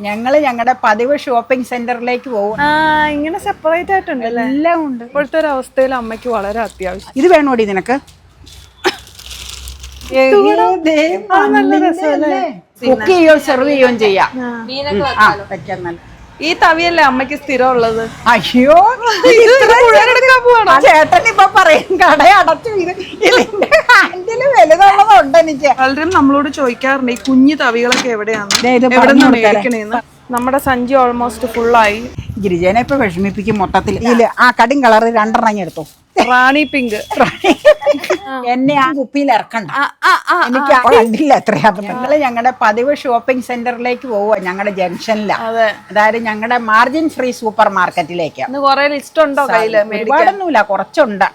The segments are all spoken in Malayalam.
ഞങ്ങളുടെ പതിവ് ഷോപ്പിംഗ് സെന്ററിലേക്ക് പോകും. ഇങ്ങനെ സെപ്പറേറ്റ് ആയിട്ടുണ്ടല്ലേ? എല്ലാം ഉണ്ട്. ഇപ്പോഴത്തെ ഒരു അവസ്ഥയിൽ അമ്മയ്ക്ക് വളരെ അത്യാവശ്യം. ഇത് വേണോടി നിനക്ക്? കുക്ക് ചെയ്യോ സെർവ് ചെയ്യുകയും ചെയ്യാം. ഈ തവിയല്ലേ അമ്മയ്ക്ക് സ്ഥിരം ഉള്ളത്? അയ്യോ ചേട്ടൻ ഇപ്പൊ പറയും കട അടച്ചു. ഇതിന്റെ ഹാൻഡില് വലുതുള്ളതുണ്ട് എനിക്ക്. പലരും നമ്മളോട് ചോദിക്കാറുണ്ട് ഈ കുഞ്ഞു തവികളൊക്കെ എവിടെയാണ്, എവിടെ നിന്ന് മേടിക്കണേന്ന്. നമ്മുടെ സഞ്ചി ഓൾമോസ്റ്റ് ഫുള്ളായി. ഗിരിജനെ ഇപ്പൊ വിഷമിപ്പിക്കും മൊത്തത്തിൽ. ആ കടും കളറ് 2 എണ്ണം എടുത്തു. റാണി പിങ്ക്. എന്നെ ആ കുപ്പിയിൽ ഇറക്കണ്ട, എനിക്ക് കണ്ടില്ല എത്രയാന്ന്. ഞങ്ങളുടെ പതിവ് ഷോപ്പിംഗ് സെന്ററിലേക്ക് പോവുക, ഞങ്ങളുടെ ജംഗ്ഷനിലാണ്. അതായത് ഞങ്ങളുടെ മാർജിൻ ഫ്രീ സൂപ്പർ മാർക്കറ്റിലേക്ക്. ലിസ്റ്റ് ഉണ്ടോ കയ്യില്? ഒരുപാടൊന്നുമില്ല, കുറച്ചുണ്ട്.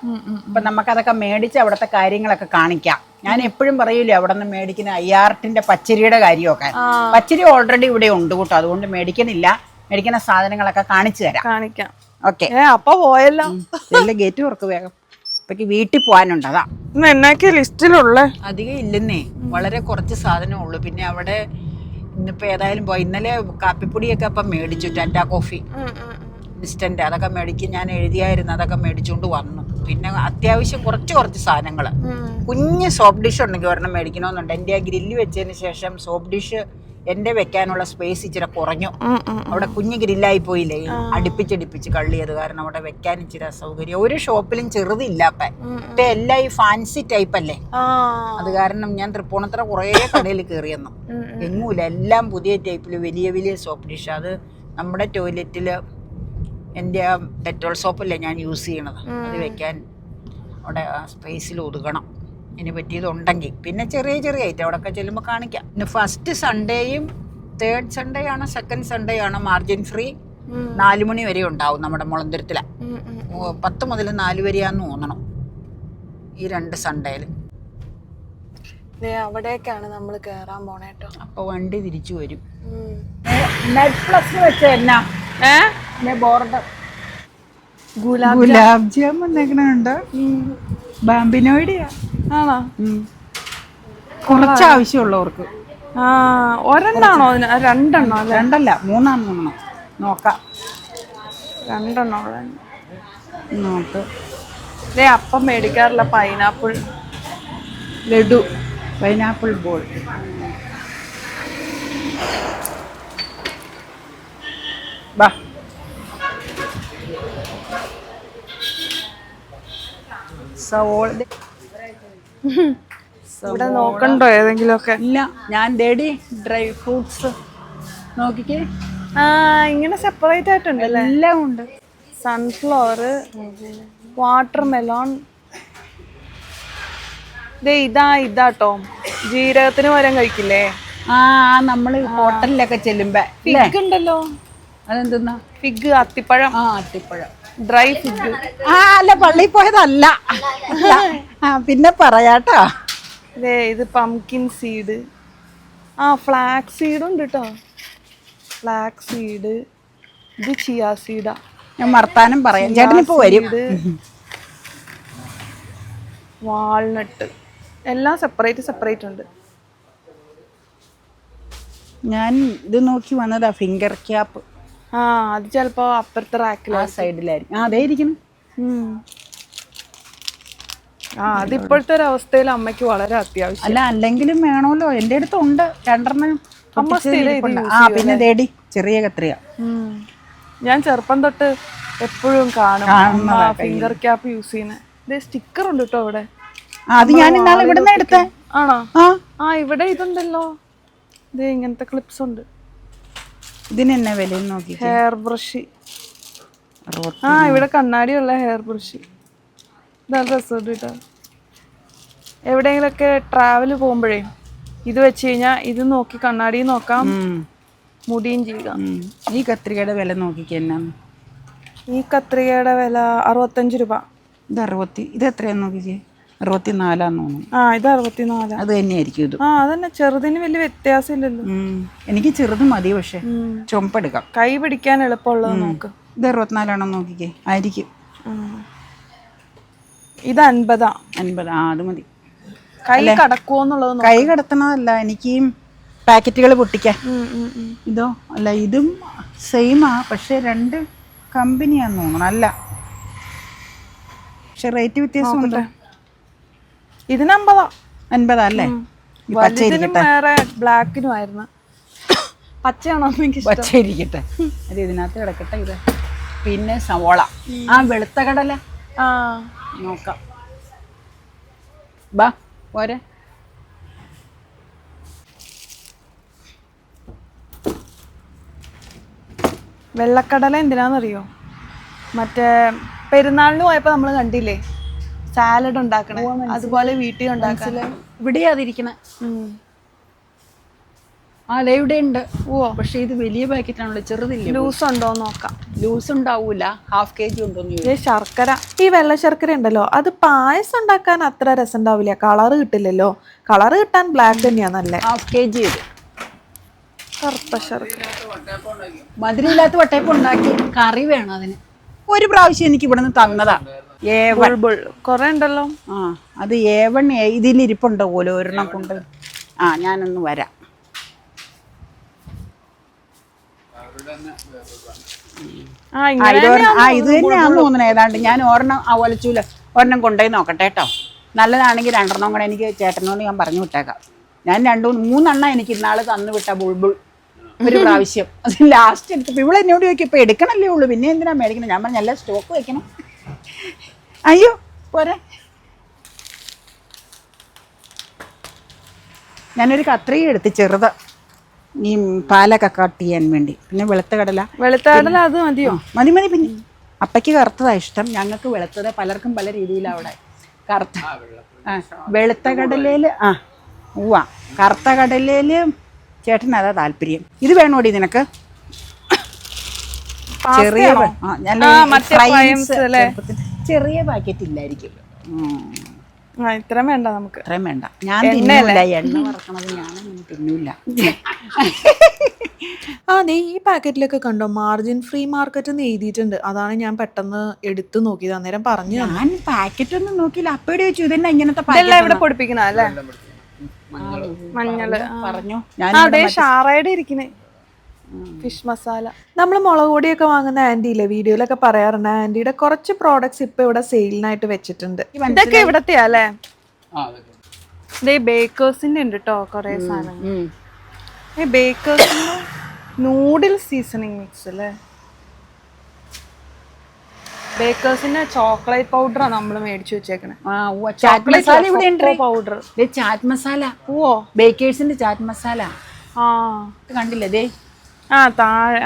അപ്പൊ നമുക്കതൊക്കെ മേടിച്ച് അവിടുത്തെ കാര്യങ്ങളൊക്കെ കാണിക്കാം. ഞാൻ എപ്പോഴും പറയൂലേ അവിടെ നിന്ന് മേടിക്കുന്ന അയ്യാർട്ടിന്റെ പച്ചരിയുടെ കാര്യമൊക്കെ. പച്ചരി ഓൾറെഡി ഇവിടെ ഉണ്ട് കൂട്ടോ, അതുകൊണ്ട് മേടിക്കുന്ന സാധനങ്ങളൊക്കെ കാണിച്ചു തരാം. കാണിക്കാം. ഓക്കെ, അപ്പൊ പോയല്ലോ. ഗേറ്റ് തുറക്ക് വേഗം. ഇപ്പൊക്ക് വീട്ടിൽ പോകാനുണ്ട്. അതാ എന്നൊക്കെ ലിസ്റ്റിലുള്ള അധികം ഇല്ലെന്നേ, വളരെ കുറച്ച് സാധനമേ ഉള്ളൂ. പിന്നെ അവിടെ ഇന്നിപ്പോ ഏതായാലും പോയി. ഇന്നലെ കാപ്പിപ്പൊടിയൊക്കെ അപ്പം മേടിച്ചു, ടാറ്റാ കോഫി ഇൻസ്റ്റന്റ്, അതൊക്കെ മേടിക്കും. ഞാൻ എഴുതിയായിരുന്നു, അതൊക്കെ മേടിച്ചുകൊണ്ട് വന്നു. പിന്നെ അത്യാവശ്യം കുറച്ച് സാധനങ്ങൾ, കുഞ്ഞ് സോപ്പ് ഡിഷ് ഉണ്ടെങ്കിൽ ഒരെണ്ണം മേടിക്കണമെന്നുണ്ട്. എൻ്റെ ആ ഗ്രില്ല് വെച്ചതിന് ശേഷം സോപ്പ് ഡിഷ് എൻ്റെ വെക്കാനുള്ള സ്പേസ് ഇച്ചിരി കുറഞ്ഞു. അവിടെ കുഞ്ഞ് ഗ്രില്ലായി പോയില്ലേ, അടുപ്പിച്ചടുപ്പിച്ച് കള്ളിയത് കാരണം അവിടെ വെക്കാൻ ഇച്ചിരി അസൗകര്യം. ഒരു ഷോപ്പിലും ചെറുതില്ല. ഇപ്പൊ എല്ലാം ഈ ഫാൻസി ടൈപ്പ് അല്ലേ, അത് കാരണം ഞാൻ തൃപ്പൂണിത്തറ കുറേ കടയിൽ കയറിയെന്നു, എങ്ങൂല. എല്ലാം പുതിയ ടൈപ്പിൽ വലിയ സോപ്പ് ഡിഷ്. അത് നമ്മുടെ ടോയ്ലറ്റില് എൻ്റെ ആ ഡെറ്റോൾ സോപ്പല്ലേ ഞാൻ യൂസ് ചെയ്യണത്, അത് വെക്കാൻ അവിടെ സ്പേസിൽ ഒതുക്കണം. ഇനി പറ്റിയതുണ്ടെങ്കിൽ പിന്നെ ചെറിയ ഐറ്റം അവിടെയൊക്കെ ചെല്ലുമ്പോൾ കാണിക്കാം. പിന്നെ ഫസ്റ്റ് സൺഡേയും തേർഡ് സൺഡേ ആണോ സെക്കൻഡ് സൺഡേ ആണോ മാർജിൻ ഫ്രീ 4 മണി വരെ ഉണ്ടാവും നമ്മുടെ മുളന്തുരുത്തില. 10 മുതൽ 4 വരെയാന്ന് തോന്നണം ഈ 2 സൺഡേയില്. അവിടേക്കാണ് നമ്മൾ കേറാൻ പോണേട്ടോ. അപ്പൊ വണ്ടി തിരിച്ചു വരും. നെറ്റ് പ്ലസ് വെച്ച എന്നാ ബോർഡ് ഗുലാബ് ജാം വന്നേക്കണുണ്ട്. ബാമ്പിനോയിഡിയാ. ആണോ? കുറച്ച് ആവശ്യമുള്ളവർക്ക്. ഒരെണ്ണാണോ? 2 എണ്ണോ? 2 അല്ല 3 ആണെന്ന് നോക്കാം. 2 എണ്ണോ നോക്ക്. അപ്പം മേടിക്കാറില്ല. Pineapple laddu, pineapple ball. ബാ ഇവിടെ നോക്കണ്ടോ ഏതെങ്കിലും ഒക്കെ? ഇല്ല, ഞാൻ തേടി ഡ്രൈ ഫ്രൂട്ട്സ് നോക്കിക്കേ. ഇങ്ങനെ സെപ്പറേറ്റ് ആയിട്ടുണ്ടല്ലേ? എല്ലാം ഉണ്ട്. Sunflower, watermelon. ഇതാട്ടോ ജീരകത്തിന് പകരം കഴിക്കില്ലേ? നമ്മള് ഹോട്ടലിലൊക്കെ ചെല്ലുമ്പോ ഫിഗ് ഉണ്ടല്ലോ. അതെന്തെന്നാ? ഫിഗ്, അത്തിപ്പഴം. അത്തിപ്പഴം, ഡ്രൈ ഫിഗ്. അല്ല, പള്ളിയിൽ പോയതല്ല. പിന്നെ പറയാട്ടോ. ഇത് പംകിൻ സീഡ്. ഫ്ലാക്സ് സീഡും ഉണ്ട് കേട്ടോ. Flax seed. ഇത് ചിയാ സീഡാ. ഞാൻ വർത്താനം പറയാം, ചേട്ടനിപ്പോ വരും. വാൾനട്ട്. എല്ലാം സെപ്പറേറ്റ് ഉണ്ട്. ഞാൻ ഇത് നോക്കി വന്നതാ, ഫിംഗർ ക്യാപ്പ്. അത് ചിലപ്പോ അപ്പുറത്തെ റാക്കിൽ, ആ സൈഡിലായിരിക്കും. അതേ ഇരിക്കുന്നു. അതിപ്പോഴത്തെ ഒരു അവസ്ഥയിൽ അമ്മയ്ക്ക് വളരെ അത്യാവശ്യം. അല്ല, അല്ലെങ്കിലും വേണമല്ലോ. എൻ്റെ അടുത്തുണ്ട് 2 എണ്ണം. പിന്നെ തേടി ചെറിയ കത്രിക. ഞാൻ ചെറുപ്പം തൊട്ട് എപ്പോഴും കാണും ഫിംഗർ ക്യാപ്പ് യൂസ് ചെയ്യുന്ന. സ്റ്റിക്കർ ഉണ്ട് കേട്ടോ ഇവിടെ. അത് ഞാൻ ഇന്നാളെ ഇവിടുന്ന് എടുത്തേ. ആണോ? ഇവിടെ ഇതുണ്ടല്ലോ. ഇങ്ങനത്തെ ക്ലിപ്സ് ഉണ്ട്. ഇതിന് എന്നാ വില നോക്കി? Hair brush. ഇവിടെ കണ്ണാടിയുള്ള ഹെയർ ബ്രഷ്. നല്ല രസമുണ്ട് കേട്ടോ. എവിടെയെങ്കിലൊക്കെ ട്രാവല് പോകുമ്പോഴേ ഇത് വെച്ച് കഴിഞ്ഞാൽ ഇത് നോക്കി കണ്ണാടി നോക്കാം, മുടിയും ചെയ്യുക. ഈ കത്രികയുടെ വില നോക്കിക്കേ. ഈ കത്രികയുടെ വില 65 രൂപ. ഇത് എത്രയാന്ന് നോക്കിക്കേ. 64 തോന്നുന്നു. ഇത് 64. അത് തന്നെയായിരിക്കും ഇത്. അതന്നെ, ചെറുതിന് വലിയ വ്യത്യാസം ഇല്ലല്ലോ. എനിക്ക് ചെറുത് മതി, പക്ഷെ ചുമപ്പെടുക്കാം. കൈ പിടിക്കാൻ എളുപ്പമുള്ളത് നോക്ക്. ഇത് 64 ആണോ നോക്കിക്കേ. ആയിരിക്കും. ഇത് 50. അത് മതി. കൈ കടക്കുവോന്നുള്ളത്. കൈ കടത്തണതല്ല, എനിക്ക് പാക്കറ്റുകൾ പൊട്ടിക്കാൻ. ഇതോ അല്ല, ഇതും സെയിമാ, പക്ഷെ 2 കമ്പനിയാന്ന് തോന്നണം. അല്ല, പക്ഷെ റേറ്റ് വ്യത്യാസമുണ്ട്. ഇതിന് 50 അല്ലേ? വേറെ ബ്ലാക്കിനും ആയിരുന്നു. പച്ചയാണോ? പച്ച ഇരിക്കട്ടെ, അത് ഇതിനകത്ത് കിടക്കട്ടെ. ഇത് പിന്നെ സവോള, ആ വെളുത്ത കടല നോക്കാം. ബാ പോരെ. വെള്ളക്കടല എന്തിനാന്നറിയോ? മറ്റേ പെരുന്നാളിന് പോയപ്പോ നമ്മള് കണ്ടില്ലേ സാലഡ് ഉണ്ടാക്കണേ, അതുപോലെ വീട്ടിൽ ഉണ്ടാക്കാൻ. ഇവിടെയാ അതിരിക്കണേ. ആ അതെ, ഇവിടെ ഉണ്ട്. പക്ഷെ ഇത് വലിയ പാക്കറ്റാണല്ലോ, ചെറുതില്ല. ലൂസ് ഉണ്ടോ നോക്കാം. ലൂസ് ഉണ്ടാവൂല, ½ kg ഉണ്ടോന്ന്. ശർക്കര, ഈ വെള്ള ശർക്കര ഉണ്ടല്ലോ, അത് പായസം ഉണ്ടാക്കാൻ അത്ര രസം ഉണ്ടാവില്ല. കളറ് കിട്ടില്ലല്ലോ. കളറ് കിട്ടാൻ ബ്ലാക്ക് തന്നെയാ നല്ലേ. ½ kg ഇത് കറുത്ത ശർക്കര. മധുരമില്ലാത്ത വട്ടയപ്പം ഉണ്ടാക്കി കറി വേണം അതിന്. ഒരു പ്രാവശ്യം എനിക്ക് ഇവിടെ നിന്ന് തന്നതാ. കൊറേ ഉണ്ടല്ലോ. ആ, അത് A1 ഇതിലിരിപ്പുണ്ടോ പോലും, ഒരെണ്ണം കൊണ്ട്. ആ, ഞാനൊന്ന് വരാം. ഇത് തന്നെയാന്ന് തോന്നുന്നു ഏതാണ്ട്. ഞാൻ ഒരെണ്ണം ഒരെണ്ണം കൊണ്ടുപോയി നോക്കട്ടെ കേട്ടോ. നല്ലതാണെങ്കിൽ 2 കൂടെ എനിക്ക് ചേട്ടനോട് ഞാൻ പറഞ്ഞു വിട്ടേക്കാം. ഞാൻ 2-3 എനിക്ക് ഇന്നാള് തന്നു വിട്ട ബുൾബുൾ ഒരു പ്രാവശ്യം. അത് ലാസ്റ്റ് എടുത്തപ്പോൾ ഇവിടെ എന്നോട് ചോദിക്കും, ഇപ്പം എടുക്കണല്ലേ ഉള്ളൂ, പിന്നെ എന്തിനാ മേടിക്കണം? ഞാൻ പറഞ്ഞ എല്ലാം സ്റ്റോക്ക് വെക്കണം. അയ്യോ പോരെ. ഞാനൊരു കത്രിക എടുത്ത് ചെറുത്, ഈ പാലൊക്കെ കട്ട് ചെയ്യാൻ വേണ്ടി. പിന്നെ വെളുത്ത കടല അത് മതിയോ? മതി. പിന്നെ അപ്പയ്ക്ക് കറുത്തതാ ഇഷ്ടം, ഞങ്ങൾക്ക് വെളുത്തത്. പലർക്കും പല രീതിയിലാണ് അവിടെ. കറുത്ത വെളുത്ത കടലയിൽ കറുത്ത കടലയിൽ ചേട്ടന് അതാ താല്പര്യം. ഇത് വേണോടി നിനക്ക്? ചെറിയ പാക്കറ്റ് ഇല്ലായിരിക്കും. ഇത്രയും വേണ്ട നമുക്ക്. ഇത്രയും വേണ്ട. ഞാൻ തിന്നില്ല എണ്ണ വറക്കണത്, ഞാനൊന്നും തിന്നൂല. അതെ, ഈ പാക്കറ്റിലൊക്കെ കണ്ടോ മാർജിൻ ഫ്രീ മാർക്കറ്റ് എന്ന് എഴുതിയിട്ടുണ്ട്. അതാണ് ഞാൻ പെട്ടെന്ന് എടുത്തു നോക്കിയത്. അന്നേരം പറഞ്ഞു. ഞാൻ പാക്കറ്റ് ഒന്നും നോക്കിയില്ല. അപ്പയുടെ ചോദിച്ചു ഇതന്നെ ഇങ്ങനത്തെ ഇവിടെ പൊടിപ്പിക്കണ അല്ലേ? മഞ്ഞള് പറഞ്ഞു. അതെ, ഷാറയുടെ ഇരിക്കുന്നേ ഫിഷ് മസാല. നമ്മൾ മുളക് പൊടിയൊക്കെ വാങ്ങുന്ന ആന്റി ഇല്ലേ, വീഡിയോയിലൊക്കെ പറയാറുണ്ട്. ആന്റിയുടെ കുറച്ച് പ്രോഡക്ട്സ് ഇപ്പൊ ഇവിടെ സെയിലിനായിട്ട് വെച്ചിട്ടുണ്ട്. ഇതൊക്കെ ഇവിടത്തെയാ അല്ലേ? ബേക്കേഴ്സിന്റെ ഉണ്ട് കേട്ടോ കൊറേ സാധനങ്ങൾ. ബേക്കേഴ്സിന്റെ നൂഡിൽ സീസണിങ് മിക്സ് അല്ലേ? ബേക്കേഴ്സിന്റെ ചോക്ലേറ്റ് പൗഡറാണ് നമ്മൾ മേടിച്ചു വെച്ചേക്കണേ. പൗഡർ, ചാറ്റ് മസാല. ബേക്കേഴ്സിന്റെ ചാറ്റ് മസാല കണ്ടില്ലേ? താഴെ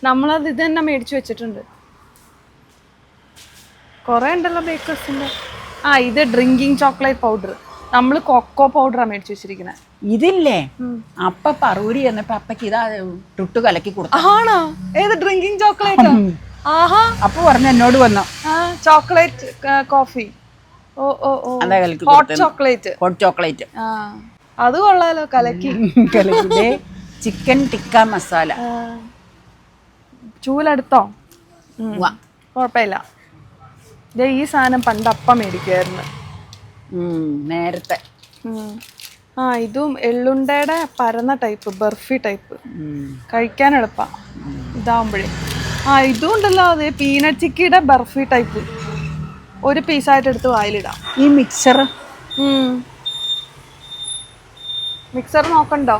നമ്മളത് ഇത് തന്നെ മേടിച്ചു വെച്ചിട്ടുണ്ട്. കൊറേ ഉണ്ടല്ലോ ബേക്കേഴ്സിന്റെ. ഇത് ഡ്രിങ്കിങ് ചോക്ലേറ്റ് പൗഡർ. നമ്മള് കൊക്കോ പൗഡറാ മേടിച്ചു വെച്ചിരിക്കുന്നത്. ഇതില്ലേ അപ്പ പറൂരി എന്നിട്ട് അപ്പക്ക് ഇതാ ടുട്ടു കലക്കി കൊടുത്തു. ആണോ? ഏത് ഡ്രിങ്കിങ് ചോക്ലേറ്റ്? അപ്പൊ പറഞ്ഞു എന്നോട് വന്നു ചോക്ലേറ്റ് കോഫി. Hot chocolate. അത് കൊള്ളാലോ, കലക്കി. ചിക്കൻ ടിക്ക മസാല. ചൂലെടുത്തോ? കുഴപ്പമില്ല. ഈ സാധനം പണ്ട് അപ്പം മേടിക്കുമായിരുന്നു നേരത്തെ. ഇതും എള്ളുണ്ടയുടെ പരന്ന ടൈപ്പ്, ബർഫി ടൈപ്പ്. കഴിക്കാൻ എളുപ്പാ ഇതാവുമ്പോഴേ. ഇതും ഉണ്ടല്ലോ, അതെ പീനട്ട് ചിക്കിയുടെ ബർഫി ടൈപ്പ്. ഒരു പീസായിട്ട് എടുത്ത് വായിലിടാം. ഈ മിക്സർ നോക്കണ്ടോ?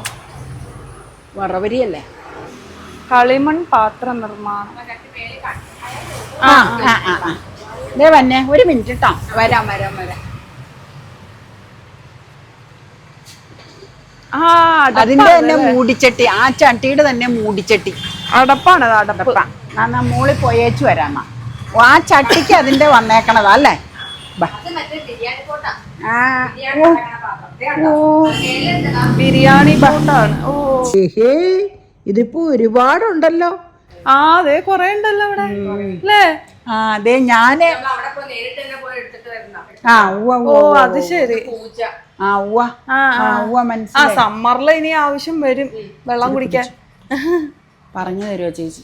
വറവരിയല്ലേ? കളിമൺ പാത്ര നിർമ്മാണം. വന്നെ ഒരു മിനിറ്റ് കേട്ടോ. വരാം. അതിന്റെ തന്നെ മൂടിച്ചട്ടി, ആ ചട്ടിയുടെ തന്നെ മൂടിച്ചട്ടി. അടപ്പാണ് അടപ്പ്. മോളിൽ പോയേച്ചു വരാം. ആ ചട്ടിക്ക് അതിന്റെ വന്നേക്കണതാ അല്ലേ? ബിരിയാണി പോട്ടാണ്. ഇതിപ്പോ ഒരുപാടുണ്ടല്ലോ. അതെ കൊറേ ഉണ്ടല്ലോ ഇവിടെ അല്ലേ? അതെ ഞാന് അത് ശരി. സമ്മറിൽ ഇനി ആവശ്യം വരും വെള്ളം കുടിക്കാൻ. പറഞ്ഞു തരുമോ ചേച്ചി?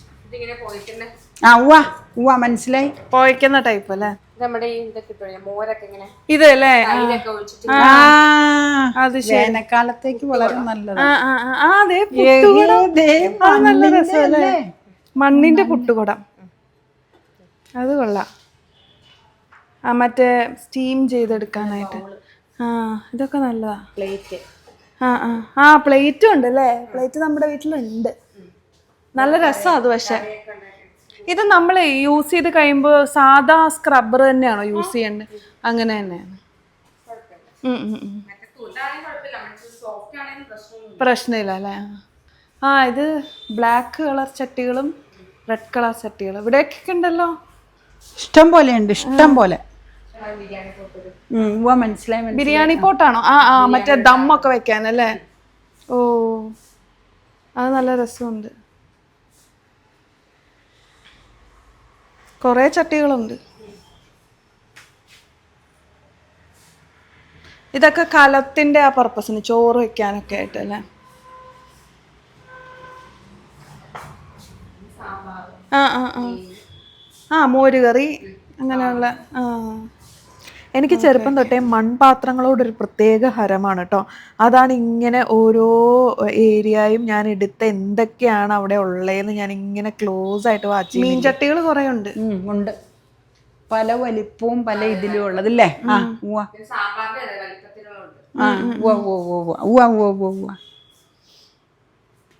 മനസ്സിലായി. പോയിക്കുന്ന ടൈപ്പ് അല്ലേ? നമ്മുടെ ഈ ഇതൊക്കെ കിട്ടും മോരൊക്കെ ഇങ്ങനെ ഇതല്ലേ തൈരൊക്കെ ഒഴിച്ചിട്ട് അത് വേനൽക്കാലത്തേക്ക് വളരെ നല്ലതാണ്. അതെ നല്ല രസമല്ലേ, മണ്ണിന്റെ പുട്ടുകുടം. അത് കൊള്ളാം. മറ്റേ സ്റ്റീം ചെയ്തെടുക്കാനായിട്ട്. ഇതൊക്കെ നല്ലതാ. പ്ലേറ്റ് പ്ലേറ്റും ഉണ്ട് അല്ലേ, പ്ലേറ്റ് നമ്മുടെ വീട്ടിലുണ്ട്. നല്ല രസം അത്. പക്ഷെ ഇത് നമ്മൾ യൂസ് ചെയ്ത് കഴിയുമ്പോൾ സാധാ സ്ക്രബ്ബർ തന്നെയാണോ യൂസ് ചെയ്യേണ്ടത്? അങ്ങനെ തന്നെയാണ്. പ്രശ്നമില്ല അല്ലേ. ഇത് ബ്ലാക്ക് കളർ ചട്ടികളും റെഡ് കളർ ചട്ടികളും ഇവിടെയൊക്കെ ഉണ്ടല്ലോ. ഇഷ്ടം പോലെ ഉണ്ട്, ഇഷ്ടം പോലെ. മനസ്സിലായി. ബിരിയാണി പോട്ടാണോ? മറ്റേ ദമ്മൊക്കെ വെക്കാനല്ലേ. ഓ, അത് നല്ല രസമുണ്ട്. കുറേ ചട്ടികളുണ്ട്. ഇതൊക്കെ കലത്തിന്റെ ആ പർപ്പസിന്, ചോറ് വെക്കാനൊക്കെ ആയിട്ട് അല്ലേ. മോരുകറി അങ്ങനെയുള്ള. എനിക്ക് ചെറുപ്പം തൊട്ടേ മൺപാത്രങ്ങളോടൊരു പ്രത്യേക ഹരമാണ് കേട്ടോ. അതാണ് ഇങ്ങനെ ഓരോ ഏരിയയും ഞാൻ എടുത്ത എന്തൊക്കെയാണ് അവിടെ ഉള്ളതെന്ന് ഞാൻ ഇങ്ങനെ ക്ലോസ് ആയിട്ട് വാച്ച് ചെയ്യും. മീൻചട്ടികൾ കുറേ ഉണ്ട്. ഉണ്ട്, പല വലിപ്പവും പല ഇതിലും ഉള്ളതല്ലേ.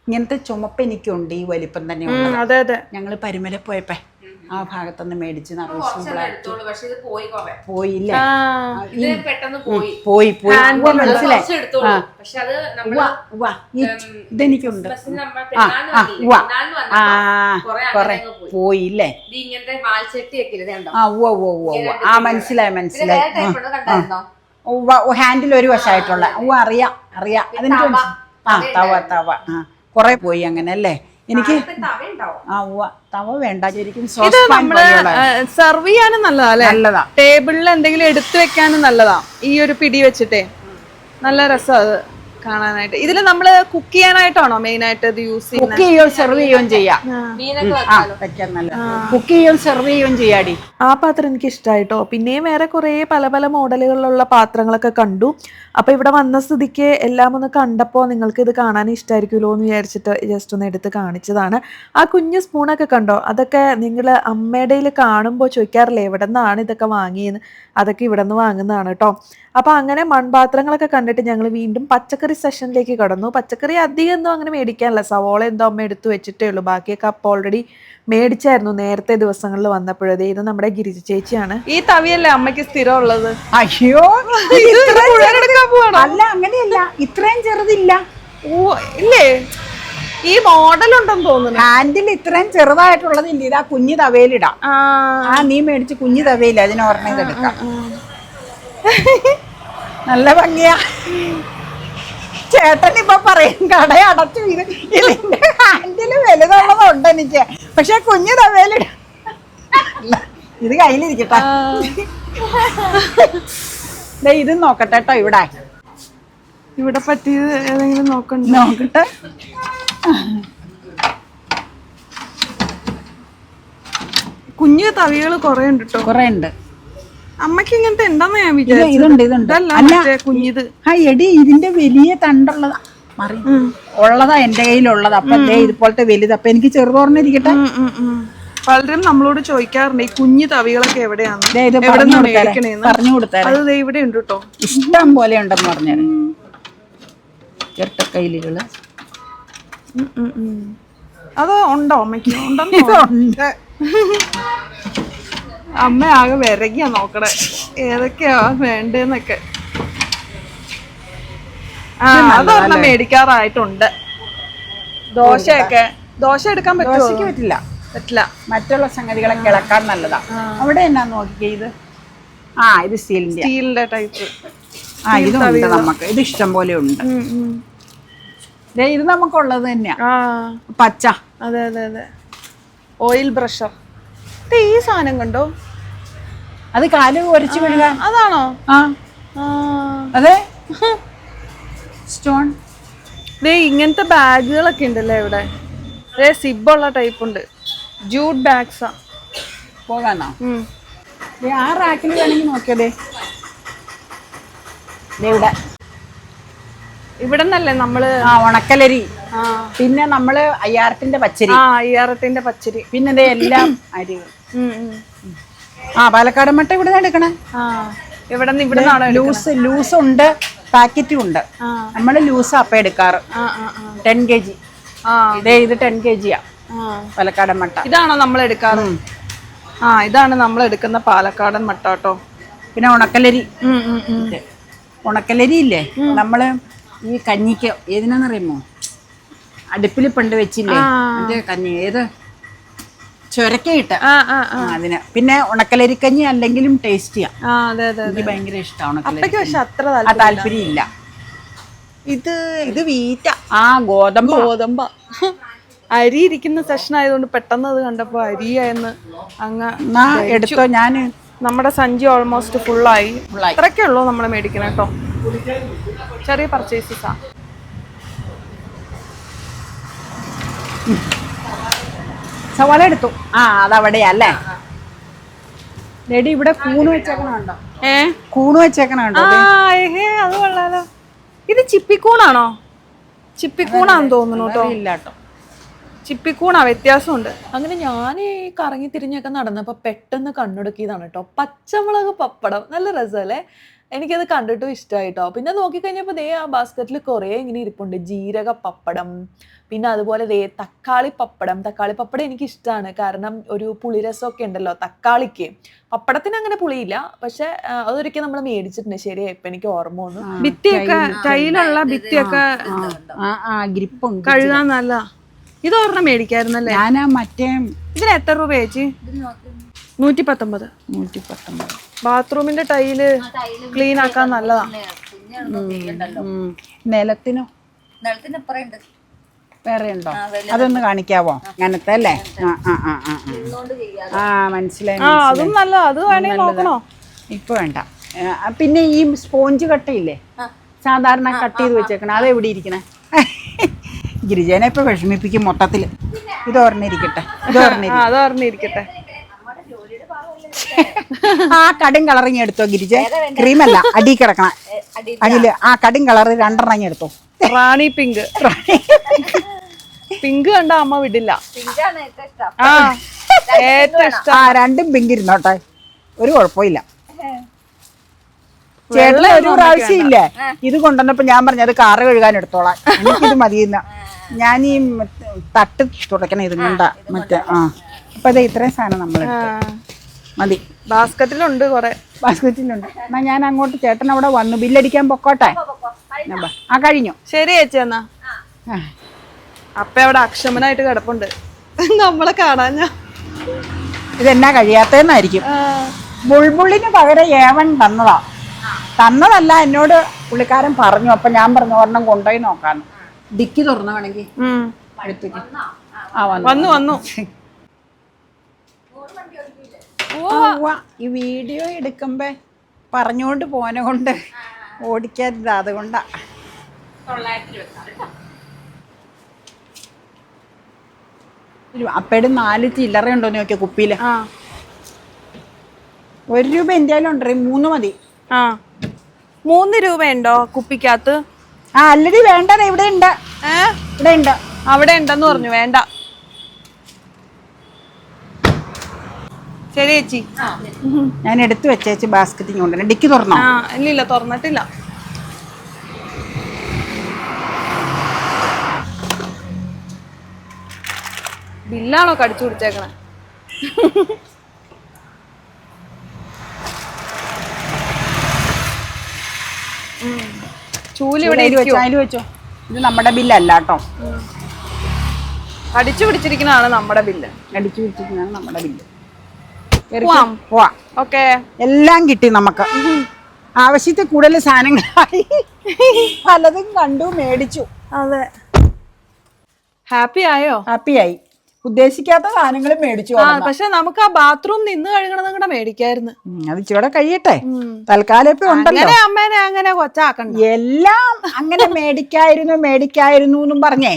ഇങ്ങനത്തെ ചുമപ്പ് എനിക്കുണ്ട്, ഈ വലിപ്പം തന്നെ. അതെ അതെ, ഞങ്ങള് പരിമല പോയപ്പോ ആ ഭാഗത്തൊന്ന് മേടിച്ച് പോയില്ലേ, പോയി മനസ്സിലായി. ഇതെനിക്കുണ്ട്. പോയില്ലേ. മനസ്സിലായി മനസ്സിലായി. ഹാൻഡിൽ ഒരു വശമായിട്ടുള്ള. അറിയാം അതെനിക്ക്. തവ കൊറേ പോയി അങ്ങനെ അല്ലേ. എനിക്ക് തവ വേണ്ട, ശരിക്കും സെർവ് ചെയ്യാനും നല്ലതാ. ടേബിളിൽ എന്തെങ്കിലും എടുത്തു വെക്കാനും നല്ലതാ. ഈ ഒരു പിടി വെച്ചിട്ടേ നല്ല രസം അത് കാണാനായിട്ട്. ഇതില് നമ്മള് കുക്ക് ചെയ്യാനായിട്ടാണോ മെയിൻ ആയിട്ട് ഇത് യൂസ് ചെയ്യുന്നത്? കുക്ക് ചെയ്യുകയോ സെർവ് ചെയ്യുകയും ചെയ്യാം. കുക്ക് ചെയ്യുകയും സെർവ് ചെയ്യുകയും ചെയ്യാടി. ആ പാത്രം എനിക്ക് ഇഷ്ടമായിട്ടോ. പിന്നെയും വേറെ കുറേ പല പല മോഡലുകളിലുള്ള പാത്രങ്ങളൊക്കെ കണ്ടു. അപ്പൊ ഇവിടെ വന്ന സ്ഥിതിക്ക് എല്ലാം ഒന്ന് കണ്ടപ്പോൾ നിങ്ങൾക്ക് ഇത് കാണാൻ ഇഷ്ടമായിരിക്കുമല്ലോ എന്ന് വിചാരിച്ചിട്ട് ജസ്റ്റ് ഒന്ന് എടുത്ത് കാണിച്ചതാണ്. ആ കുഞ്ഞു സ്പൂണൊക്കെ കണ്ടോ? അതൊക്കെ നിങ്ങൾ അമ്മയുടെ കാണുമ്പോൾ ചോദിക്കാറില്ലേ എവിടെ നിന്നാണ് ഇതൊക്കെ വാങ്ങിയെന്ന്? അതൊക്കെ ഇവിടെ നിന്ന് വാങ്ങുന്നതാണ് കേട്ടോ. അപ്പോൾ അങ്ങനെ മൺപാത്രങ്ങളൊക്കെ കണ്ടിട്ട് ഞങ്ങൾ വീണ്ടും പച്ചക്കറി സെഷനിലേക്ക് കടന്നു. പച്ചക്കറി അധികം ഒന്നും അങ്ങനെ മേടിക്കാനില്ല. സവോള എന്തോ അമ്മ എടുത്ത് വെച്ചിട്ടേ ഉള്ളൂ. ബാക്കിയൊക്കെ അപ്പോൾ ഓൾറെഡി മേടിച്ചായിരുന്നു നേരത്തെ ദിവസങ്ങളിൽ വന്നപ്പോഴേ. ഇത് നമ്മുടെ ഗിരിജ ചേച്ചിയാണ്. ഈ തവിയല്ലേ അമ്മയ്ക്ക് സ്ഥിരം ഉള്ളത്? അയ്യോ, അല്ല അങ്ങനെയല്ല, ഇത്രയും ചെറുതില്ല. ഇല്ലേ, ഈ മോഡൽ ഉണ്ടെന്ന് തോന്നുന്നു. ഹാൻഡിൽ ഇത്രയും ചെറുതായിട്ടുള്ളത് ഇല്ല. ഇതാ കുഞ്ഞു തവയിലിടാം. നീ മേടിച്ച് കുഞ്ഞു തവയില്ല, അതിന് ഓർമ്മ ഇതെടുക്കാം. നല്ല ഭംഗിയാ. ചേട്ടൻ ഇപ്പൊ പറയും കട അടച്ചു. ഇതിന്റെ ഹാൻഡില് വലുതുള്ളതുണ്ട് എനിക്ക്, പക്ഷെ കുഞ്ഞു തവയിലിട. ഇത് കയ്യിലിരിക്കട്ടെ. ഇത് നോക്കട്ടെ കേട്ടോ. ഇവിടെ പറ്റിയത് ഏതെങ്കിലും നോക്കട്ടെ. കുഞ്ഞു തവികള് കൊറേ ഉണ്ട് കേട്ടോ. കൊറേ ഉണ്ട്. അമ്മക്ക് ഇങ്ങനത്തെ എന്താന്ന് ഞാൻ വിചാരിച്ചു. കുഞ്ഞിത്. എടി ഇതിന്റെ വലിയ തണ്ടുള്ളതാ, ഉള്ളതാ എന്റെ കയ്യിലുള്ളത്. അപ്പൊ ഇതുപോലത്തെ വലുത്. അപ്പൊ എനിക്ക് ചെറുതോർന്നിരിക്കട്ടെ. പലരും നമ്മളോട് ചോദിക്കാറുണ്ട് ഈ കുഞ്ഞു തവികളൊക്കെ എവിടെയാണ് പറഞ്ഞു കൊടുത്തേ. അത് ഇവിടെ ഉണ്ട് കേട്ടോ, ഇഷ്ടം പോലെ ഉണ്ടെന്ന് പറഞ്ഞാൽ. ചിരട്ടക്കൈലുകള് അത് ഉണ്ടോ അമ്മയ്ക്ക്? ഉണ്ട്. അമ്മ ആകെ വിരകിയാ നോക്കണേ ഏതൊക്കെയാ വേണ്ടെന്നൊക്കെ. അതൊരെണ്ണം മേടിക്കാറായിട്ടുണ്ട്. ദോശ എടുക്കാൻ പറ്റില്ല. മറ്റുള്ള സംഗതികളൊക്കെ ഇളക്കാൻ നല്ലതാ. അവിടെ എന്നാ നോക്കിക്കേ. ഇത് സ്റ്റീലിന്റെ ടൈപ്പ്. ഇതുണ്ട് നമുക്ക്. ഇത് ഇഷ്ടം പോലെ ഉണ്ട്. ഇത് നമുക്കുള്ളത് തന്നെയാ, പച്ച. അതെ അതെ അതെ. ഓയിൽ ബ്രഷർ. ഈ സാധനം കണ്ടോ? അത് കാല് ഉരച്ചു വീഴുക. അതാണോ? അതെ, സ്റ്റോൺ. ഇങ്ങനത്തെ ബാഗുകളൊക്കെ ഉണ്ടല്ലേ ഇവിടെ. സിബുള്ള ടൈപ്പ് ഉണ്ട്. ജൂട്ട് ബാഗ്സാ. പോകാനോ? ആ റാക്കിൽ വേണമെങ്കിൽ നോക്കിയതേ ഇവിടെ ഇവിടെ നിന്നല്ലേ നമ്മള് ഉണക്കലരി, പിന്നെ നമ്മള് അയ്യാറത്തിന്റെ പച്ചരി, അയ്യാറത്തിന്റെ പച്ചരി, പിന്നെ ഇതേ എല്ലാം അരികൾ. പാലക്കാടൻ മട്ട ഇവിടെ എടുക്കണേ. ഇവിടെ ലൂസ് ഉണ്ട്, പാക്കറ്റും ഉണ്ട്. നമ്മള് ലൂസ് അപ്പം എടുക്കാറ് 10 kg. ഇത് 10 kg പാലക്കാടൻ മട്ട. ഇതാണോ നമ്മൾ എടുക്കാറ്? ഇതാണ് നമ്മൾ എടുക്കുന്ന പാലക്കാടൻ മട്ട കേട്ടോ. പിന്നെ ഉണക്കലരി, ഉണക്കലരി ഇല്ലേ നമ്മള് ഈ കഞ്ഞിക്ക് ഏതിനാന്നറിയുമോ, അടുപ്പിൽ പണ്ട് വെച്ചില്ലേ കഞ്ഞി, ഏത് ചൊരക്കയിട്ട് അതിന്. പിന്നെ ഉണക്കലരിക്കഞ്ഞി അല്ലെങ്കിലും ടേസ്റ്റ് ചെയ്യാം. എനിക്ക് ഭയങ്കര ഇഷ്ടമാണ്. താല്പര്യം ഇല്ല. ഇത് വീറ്റ ഗോതമ്പ അരി ഇരിക്കുന്ന സെഷൻ ആയതുകൊണ്ട് പെട്ടെന്ന് അത് കണ്ടപ്പോ അരിയായെന്ന് അങ്ങ് എടുത്തോ. ഞാൻ നമ്മുടെ സഞ്ചി ഓൾമോസ്റ്റ് ഫുള്ളായി. അത്രയൊക്കെ ഉള്ളൂ നമ്മൾ മേടിക്കണം കേട്ടോ. ചെറിയ പർച്ചേസസാ. സവാള എടുത്തു. അതവിടെയല്ലേ ലേഡി. ഇവിടെ കൂണ് വെച്ചേക്കണുണ്ടോ? കൂണ് വെച്ചേക്കണുണ്ടോ? അത് കൊള്ളാലോ. ഇത് ചിപ്പിക്കൂണാണോ? ചിപ്പിക്കൂണാന്ന് തോന്നുന്നു കേട്ടോ. ഇല്ലാട്ടോ, ചിപ്പിക്കൂണാ. വ്യത്യാസമുണ്ട്. അങ്ങനെ ഞാൻ കറങ്ങി തിരിഞ്ഞൊക്കെ നടന്നപ്പോൾ പെട്ടെന്ന് കണ്ണുടക്കിയതാണ് കേട്ടോ പച്ചമുളക് പപ്പടം. നല്ല രസമല്ലേ? എനിക്കത് കണ്ടിട്ടും ഇഷ്ടമായിട്ടോ. പിന്നെ നോക്കിക്കഴിഞ്ഞപ്പോൾ ദേ ആ ബാസ്ക്കറ്റിൽ കുറേ ഇങ്ങനെ ഇരിപ്പുണ്ട്. ജീരക പപ്പടം, പിന്നെ അതുപോലെ ദേ തക്കാളി പപ്പടം. തക്കാളി പപ്പടം എനിക്കിഷ്ടമാണ്, കാരണം ഒരു പുളിരസമൊക്കെ ഉണ്ടല്ലോ തക്കാളിക്ക്. പപ്പടത്തിന് അങ്ങനെ പുളിയില്ല, പക്ഷെ അതൊരിക്കൽ നമ്മൾ മേടിച്ചിട്ടുണ്ട്. ശരിയാ, ഇപ്പം എനിക്ക് ഓർമ്മ വന്നു. ഭിത്തിയൊക്കെ കയ്യിലുള്ള ഭിത്തിയൊക്കെ കഴുകാൻ നല്ല. ഇത് ഒരെണ്ണം മേടിക്കായിരുന്നല്ലേ? ഞാനാ മറ്റേ ഇതിന് എത്ര രൂപ ചേച്ചി? 119. ബാത്റൂമിന്റെ ടൈല് ക്ലീൻ ആക്കാൻ നല്ലതാ. നിലത്തിനോ? വേറെ ഉണ്ടോ? അതൊന്ന് കാണിക്കാവോ? അങ്ങനത്തെ അല്ലേ? മനസ്സിലായി. അതും നല്ലതാ. അത് വേണമെങ്കിൽ നോക്കണോ? ഇപ്പൊ വേണ്ട. പിന്നെ ഈ സ്പോഞ്ച് കട്ടയില്ലേ, സാധാരണ കട്ട് ചെയ്ത് വെച്ചേക്കണേ, അതെവിടെ ഇരിക്കണേ? ഗിരിജേനെ ഇപ്പൊ വിഷമിപ്പിക്കും മൊത്തത്തില്. ഇതോർന്നിരിക്കട്ടെ. ആ കടും കളറിങ് എടുത്തോ ഗിരിജ. ക്രീമല്ല, അടി കിടക്കണം. അതില് ആ കടും കളറ് 2 എടുത്തോ. റാണി പിങ്ക്. പിങ്ക് കണ്ട അമ്മ വിടില്ല. രണ്ടും പിങ്ക് ഇരുന്നോട്ടെ, ഒരു കുഴപ്പമില്ല. ചേട്ടന് ഒരു പ്രാവശ്യം ഇല്ലേ ഇത് കൊണ്ടുവന്നപ്പോ ഞാൻ പറഞ്ഞു അത് കാറ് കഴുകാൻ എടുത്തോളാം, എനിക്കിത് മതിയെന്ന. ഞാൻ ഈ തട്ട് തുടക്കണം ഇതും കൊണ്ടാ മറ്റേ. അപ്പൊ അതെ ഇത്രയും സാധനം നമ്മൾ മതി. ബാസ്ക്കറ്റിലുണ്ട് കുറെ. ബാസ്ക്കറ്റിലുണ്ട്. എന്നാ ഞാൻ അങ്ങോട്ട് ചേട്ടൻ അവിടെ വന്നു ബില്ലടിക്കാൻ പൊക്കോട്ടെ. കഴിഞ്ഞു. ശരി ചേച്ചി. എന്നാ അപ്പ അവിടെ അക്ഷമനായിട്ട് കിടപ്പുണ്ട് നമ്മളെ കാണാഞ്ഞ. ഇതെന്നാ കഴിയാത്തതെന്നായിരിക്കും. ബുൾബുള്ളിന് പകരം ഏവൻ തന്നതല്ല എന്നോട് പുള്ളിക്കാരൻ പറഞ്ഞു. അപ്പൊ ഞാൻ പറഞ്ഞു ഒരെണ്ണം കൊണ്ടുപോയി നോക്കാന്ന്. ഡിക്കി തുറന്നു വേണമെങ്കിൽ അടുത്തേക്ക്. വന്നു. ഈ വീഡിയോ എടുക്കുമ്പോ പറഞ്ഞോണ്ട് പോനെ കൊണ്ട് ഓടിക്കരുത്, അതുകൊണ്ടാ. അപ്പയുടെ 4 ചില്ലറ ഉണ്ടോന്ന് നോക്കിയ കുപ്പിയില്. 1 രൂപ എന്തായാലും ഉണ്ടേ. 3 മതി. 3 രൂപയുണ്ടോ കുപ്പിക്കകത്ത്? അല്ലടി വേണ്ട, ഇവിടെ ഉണ്ട്. ഇവിടെ ഉണ്ട്. അവിടെ ഉണ്ടെന്ന് പറഞ്ഞു. വേണ്ട. ശരി ചേച്ചി. ഞാൻ എടുത്തു വെച്ചേച്ച് ബാസ്ക്കറ്റിങ് കൊണ്ട്. ഡിക്കി തുറന്നോ? ഇല്ല, തുറന്നിട്ടില്ല. ബില്ലാണോ കടിച്ചു പിടിച്ചേക്കണേ? ചൂല് ഇവിടെ വെച്ചോ. ഇത് നമ്മുടെ ബില്ലല്ല കേട്ടോ. അടിച്ചു പിടിച്ചിരിക്കുന്നതാണ് നമ്മുടെ ബില്ല്. അടിച്ചു പിടിച്ചിരിക്കുന്നതാണ് നമ്മുടെ ബില്ല്. ഓക്കെ, എല്ലാം കിട്ടി നമുക്ക്. ആവശ്യത്തിൽ കൂടുതൽ സാധനങ്ങളായി, പലതും കണ്ടു മേടിച്ചു. അതെ. ഹാപ്പി ആയോ? ഹാപ്പിയായി. ഉദ്ദേശിക്കാത്ത സാധനങ്ങൾ മേടിച്ചു ആ പക്ഷെ നമുക്ക് ആ ബാത്റൂം നിന്ന് കഴുകണതും കൂടെ മേടിക്കായിരുന്നു. അത് ഇച്ചിടെ കഴിയട്ടെ, തൽക്കാലം ഇപ്പൊ ഉണ്ടല്ലോ. അങ്ങനെ അമ്മേനെ അങ്ങനെ കൊച്ചാക്കണ്ട. എല്ലാം അങ്ങനെ മേടിക്കായിരുന്നു എന്നും പറഞ്ഞേ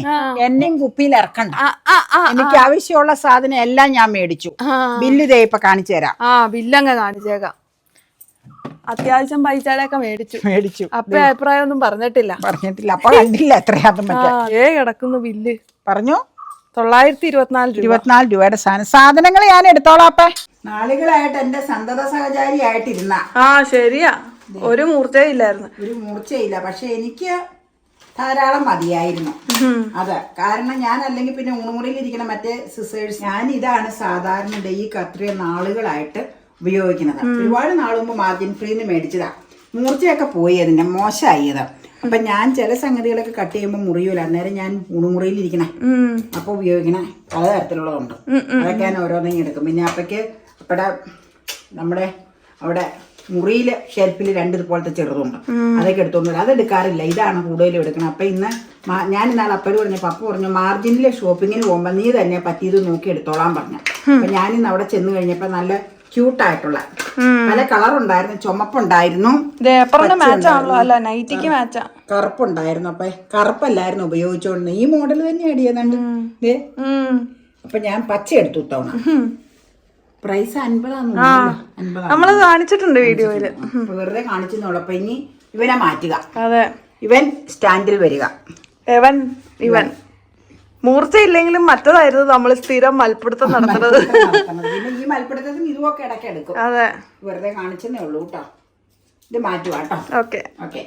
എന്നെയും കുപ്പിയിൽ ഇറക്കണ്ട. എനിക്ക് ആവശ്യമുള്ള സാധനം എല്ലാം ഞാൻ മേടിച്ചു. ബില്ല് ഇതേ ഇപ്പൊ കാണിച്ചു തരാം. ബില്ലങ്ങ് കാണിച്ചേക്കാം. അത്യാവശ്യം പൈസയുടെയൊക്കെ മേടിച്ചു. അപ്പൊ അഭിപ്രായം ഒന്നും പറഞ്ഞിട്ടില്ല. അപ്പൊ കണ്ടില്ല എത്രയാതും കിടക്കുന്നു ബില്ല്. പറഞ്ഞു 924 രൂപയുടെ സാധനങ്ങൾ ഞാൻ എടുത്തോളാപ്പേ. നാളുകളായിട്ട് എന്റെ സന്തത സഹചാരിയായിട്ടിരുന്ന ശരിയാ, ഒരു മൂർച്ചയില്ലായിരുന്നു. ഒരു മൂർച്ചയില്ല, പക്ഷെ എനിക്ക് ധാരാളം മതിയായിരുന്നു. അതെ, കാരണം ഞാൻ അല്ലെങ്കിൽ പിന്നെ ഊണുമുറിയിലിരിക്കണ മറ്റേ സിസേഴ്സ്, ഞാൻ ഇതാണ് സാധാരണ ഈ കത്രിക നാളുകളായിട്ട് ഉപയോഗിക്കുന്നത്. ഒരുപാട് നാൾ മുമ്പ് മാർജിൻ ഫ്രീന്ന് മേടിച്ചതാ. മൂർച്ചയൊക്കെ പോയി, അതിന്റെ മോശമായത്. അപ്പൊ ഞാൻ ചില സംഗതികളൊക്കെ കട്ട് ചെയ്യുമ്പോൾ മുറിയൂല, അന്നേരം ഞാൻ ഊണുമുറിയിലിരിക്കണേ അപ്പൊ ഉപയോഗിക്കണേ പലതരത്തിലുള്ളതുണ്ട്. അതൊക്കെ ഞാൻ ഓരോന്നെങ്കിലും എടുക്കും. പിന്നെ അപ്പടെ നമ്മുടെ അവിടെ മുറിയില് ഷെൽഫിൽ 2 ഇതുപോലത്തെ ചെറുതുണ്ട്, അതൊക്കെ എടുത്തോണ്ട് വരും. അതെടുക്കാറില്ല, ഇതാണ് കൂടുതലും എടുക്കണം. അപ്പൊ ഇന്ന് ഞാൻ ഇന്നാൾ അപ്പഴ് പറഞ്ഞു, പപ്പ പറഞ്ഞു മാർജിനിലെ ഷോപ്പിങ്ങിന് പോകുമ്പോ നീ തന്നെ പറ്റിയത് നോക്കി എടുത്തോളാൻ പറഞ്ഞു. അപ്പൊ ഞാനിന്ന് അവിടെ ചെന്ന് കഴിഞ്ഞപ്പോ നല്ല ക്യൂട്ടായിട്ടുള്ള പല കളറുണ്ടായിരുന്നു. ചുമപ്പുണ്ടായിരുന്നു, കറുപ്പുണ്ടായിരുന്നു. അപ്പൊ കറുപ്പല്ലായിരുന്നു ഉപയോഗിച്ചോണ്ട് ഈ മോഡൽ തന്നെ അടിയുന്നുണ്ട്. അപ്പൊ ഞാൻ പച്ച എടുത്തു തവണ. പ്രൈസ് 50 നമ്മള് കാണിച്ചിട്ടുണ്ട് വീഡിയോയില്. വെറുതെ കാണിച്ചെന്നുള്ളു. അപ്പൊ ഇനി ഇവനെ മാറ്റുക. അതെ, ഇവൻ സ്റ്റാൻഡിൽ വരിക. ഇവൻ മൂർച്ചയില്ലെങ്കിലും മറ്റതായിരുന്നു നമ്മൾ സ്ഥിരം മൽപ്പിടുത്തം നടത്തുന്നത്. പിന്നെ ഈ മൽപ്പിടുത്തത്തിന് ഇതുമൊക്കെ ഇടയ്ക്ക് എടുക്കും. അതെ, വെറുതെ കാണിച്ചെന്നേ ഉള്ളൂ കേട്ടോ. ഇത് മാറ്റുക കേട്ടോ. ഓക്കെ. ഓക്കെ.